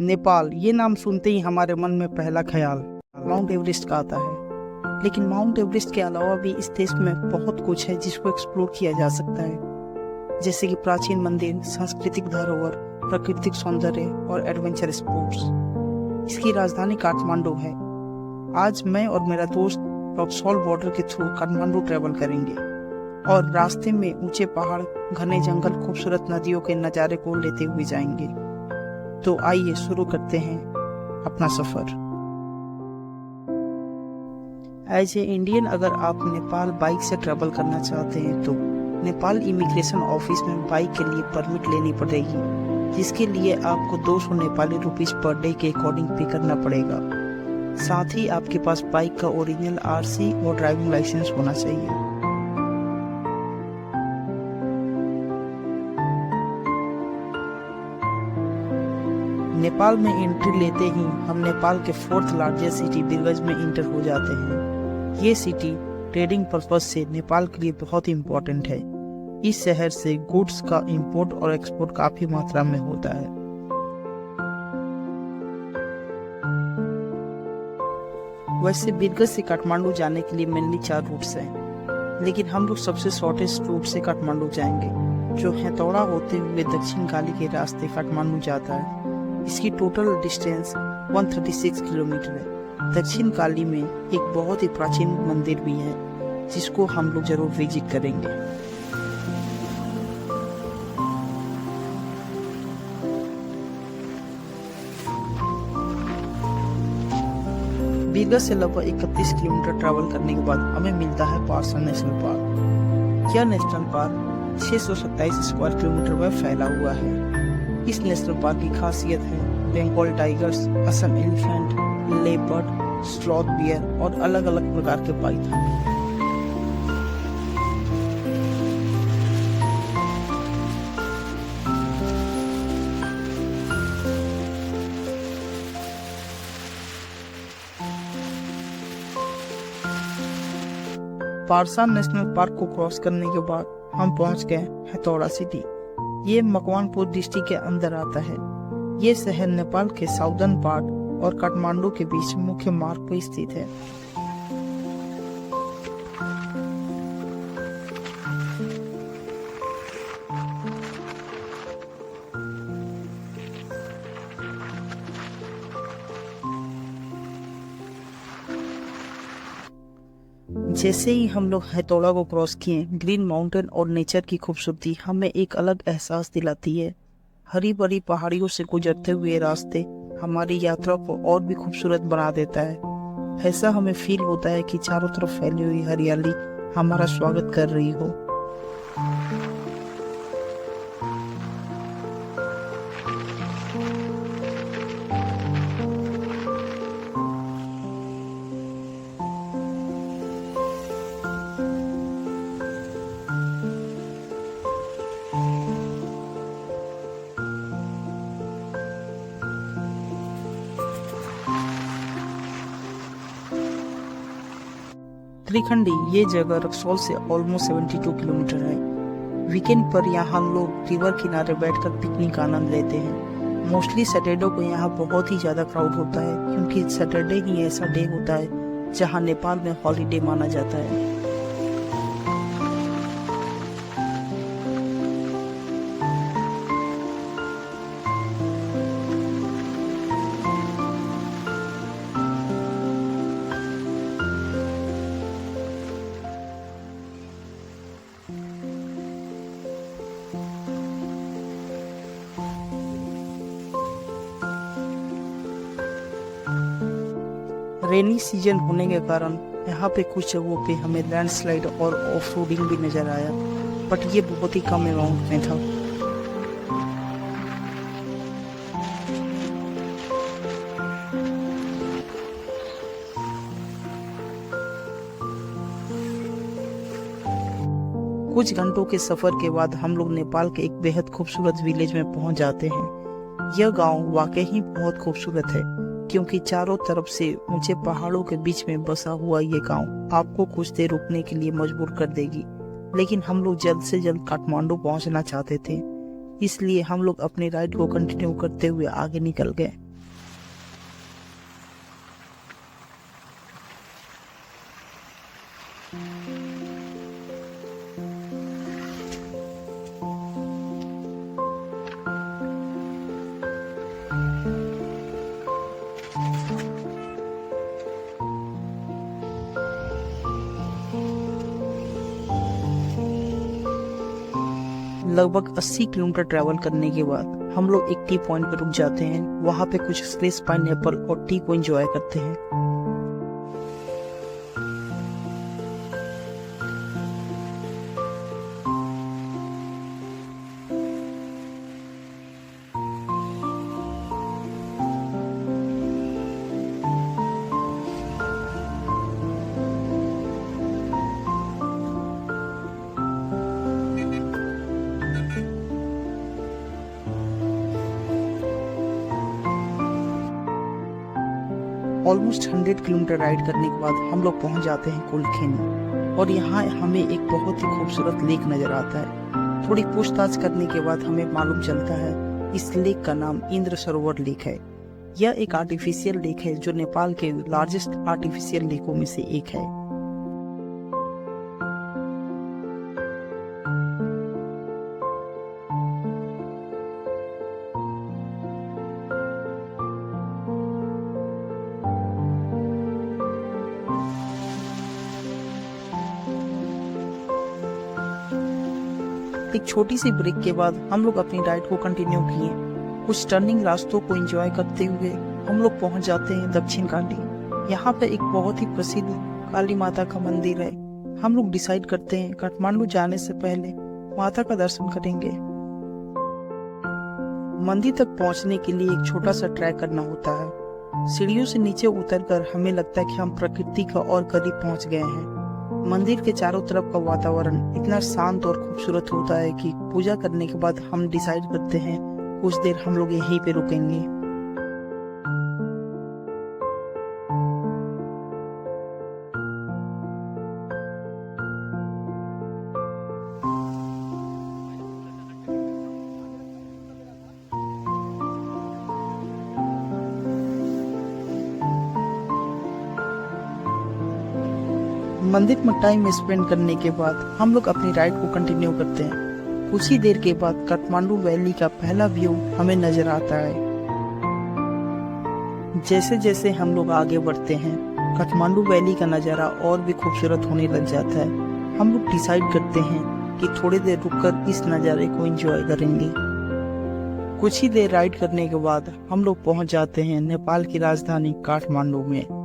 नेपाल, ये नाम सुनते ही हमारे मन में पहला ख्याल माउंट एवरेस्ट का आता है। लेकिन माउंट एवरेस्ट के अलावा भी इस देश में बहुत कुछ है जिसको एक्सप्लोर किया जा सकता है, जैसे कि प्राचीन मंदिर, सांस्कृतिक धरोहर, प्राकृतिक सौंदर्य और एडवेंचर स्पोर्ट्स। इसकी राजधानी काठमांडू है। आज मैं और मेरा दोस्त रक्सौल बॉर्डर के थ्रू काठमांडू ट्रेवल करेंगे और रास्ते में ऊंचे पहाड़, घने जंगल, खूबसूरत नदियों के नज़ारे को लेते हुए जाएंगे। तो आइए शुरू करते हैं अपना सफर। एज ए इंडियन अगर आप नेपाल बाइक से ट्रेवल करना चाहते हैं तो नेपाल इमिग्रेशन ऑफिस में बाइक के लिए परमिट लेनी पड़ेगी, जिसके लिए आपको 200 नेपाली रुपीस पर डे के अकॉर्डिंग पे करना पड़ेगा। साथ ही आपके पास बाइक का ओरिजिनल आरसी और ड्राइविंग लाइसेंस होना चाहिए। नेपाल में एंट्री लेते ही हम नेपाल के 4th लार्जेस्ट सिटी बिरगंज में इंटर हो जाते हैं। ये सिटी ट्रेडिंग पर्पस से नेपाल के लिए बहुत इम्पोर्टेंट है। इस शहर से गुड्स का इंपोर्ट और एक्सपोर्ट काफी मात्रा में होता है। वैसे बिरगंज से काठमांडू जाने के लिए मेनली 4 रूट्स हैं, लेकिन हम लोग सबसे शॉर्टेस्ट रूट से काठमांडू जाएंगे, जो हेतौड़ा होते हुए दक्षिण काली के रास्ते काठमांडू जाता है। इसकी टोटल डिस्टेंस 136 किलोमीटर है। दक्षिण काली में एक बहुत ही प्राचीन मंदिर भी है, जिसको हम लोग जरूर विजिट करेंगे। बिरगंज से लगभग 31 किलोमीटर ट्रैवल करने के बाद हमें मिलता है पारसा नेशनल पार्क। यह नेशनल पार्क 627 स्क्वायर किलोमीटर में फैला हुआ है। इस नेशनल पार्क की खासियत है Bengal tigers, Assam elephant, leopard, sloth bear और अलग अलग प्रकार के पाइथन। पारसा नेशनल पार्क को क्रॉस करने के बाद हम पहुंच गए हेतौड़ा सिटी। ये मकवानपुर डिस्ट्रिक्ट के अंदर आता है। ये शहर नेपाल के साउदर्न पार्ट और काठमांडू के बीच मुख्य मार्ग पर स्थित है। जैसे ही हम लोग हेतौड़ा को क्रॉस किए, ग्रीन माउंटेन और नेचर की खूबसूरती हमें एक अलग एहसास दिलाती है। हरी भरी पहाड़ियों से गुजरते हुए रास्ते हमारी यात्रा को और भी खूबसूरत बना देता है। ऐसा हमें फील होता है कि चारों तरफ फैली हुई हरियाली हमारा स्वागत कर रही हो। त्रिखंडी ये जगह रक्सौल से ऑलमोस्ट 72 किलोमीटर है। वीकेंड पर यहाँ हम लोग रिवर किनारे बैठकर पिकनिक का आनंद लेते हैं। मोस्टली सैटरडे को यहाँ बहुत ही ज़्यादा क्राउड होता है, क्योंकि सैटरडे ही ऐसा डे होता है जहाँ नेपाल में हॉलीडे माना जाता है। रेनी सीजन होने के कारण यहाँ पे कुछ जगहों पे हमें लैंडस्लाइड और ऑफ रोडिंग भी नजर आया, बट ये बहुत ही कम अमाउंट में था। कुछ घंटों के सफर के बाद हम लोग नेपाल के एक बेहद खूबसूरत विलेज में पहुंच जाते हैं। यह गांव वाकई ही बहुत खूबसूरत है, क्योंकि चारों तरफ से ऊंचे पहाड़ों के बीच में बसा हुआ ये गांव आपको कुछ देर रुकने के लिए मजबूर कर देगी। लेकिन हम लोग जल्द से जल्द काठमांडू पहुंचना चाहते थे, इसलिए हम लोग अपनी राइड को कंटिन्यू करते हुए आगे निकल गए। लगभग 80 किलोमीटर ट्रैवल करने के बाद हम लोग एक टी पॉइंट पर रुक जाते हैं। वहाँ पे कुछ फ्रेश पाइनएप्पल और टी को एंजॉय करते हैं। ऑलमोस्ट 100 किलोमीटर राइड करने के बाद हम लोग पहुंच जाते हैं कुलखेनी और यहाँ हमें एक बहुत ही खूबसूरत लेक नजर आता है। थोड़ी पूछताछ करने के बाद हमें मालूम चलता है इस लेक का नाम इंद्र सरोवर लेक है। यह एक आर्टिफिशियल लेक है जो नेपाल के लार्जेस्ट आर्टिफिशियल लेकों में से एक है। एक छोटी सी ब्रेक के बाद हम लोग अपनी राइड को कंटिन्यू किए। कुछ टर्निंग रास्तों को एंजॉय करते हुए हम लोग पहुंच जाते हैं दक्षिण काली। यहाँ पे एक बहुत ही प्रसिद्ध काली माता का मंदिर है। हम लोग डिसाइड करते हैं काठमांडू जाने से पहले माता का दर्शन करेंगे। मंदिर तक पहुंचने के लिए एक छोटा सा ट्रैक करना होता है। सीढ़ियों से नीचे उतरकर हमें लगता है कि हम प्रकृति का और करीब पहुंच गए हैं। मंदिर के चारों तरफ का वातावरण इतना शांत और खूबसूरत होता है कि पूजा करने के बाद हम डिसाइड करते हैं कुछ देर हम लोग यहीं पे रुकेंगे। मंदिर में टाइम स्पेंड करने के बाद हम लोग अपनी राइड को कंटिन्यू करते हैं। कुछ ही देर के बाद काठमांडू वैली का पहला व्यू हमें नजर आता है। जैसे जैसे हम लोग आगे बढ़ते हैं काठमांडू वैली का नज़ारा और भी खूबसूरत होने लग जाता है। हम लोग डिसाइड करते हैं कि थोड़ी देर रुककर इस नज़ारे को एंजॉय करेंगे। कुछ ही देर राइड करने के बाद हम लोग पहुंच जाते हैं नेपाल की राजधानी काठमांडू में।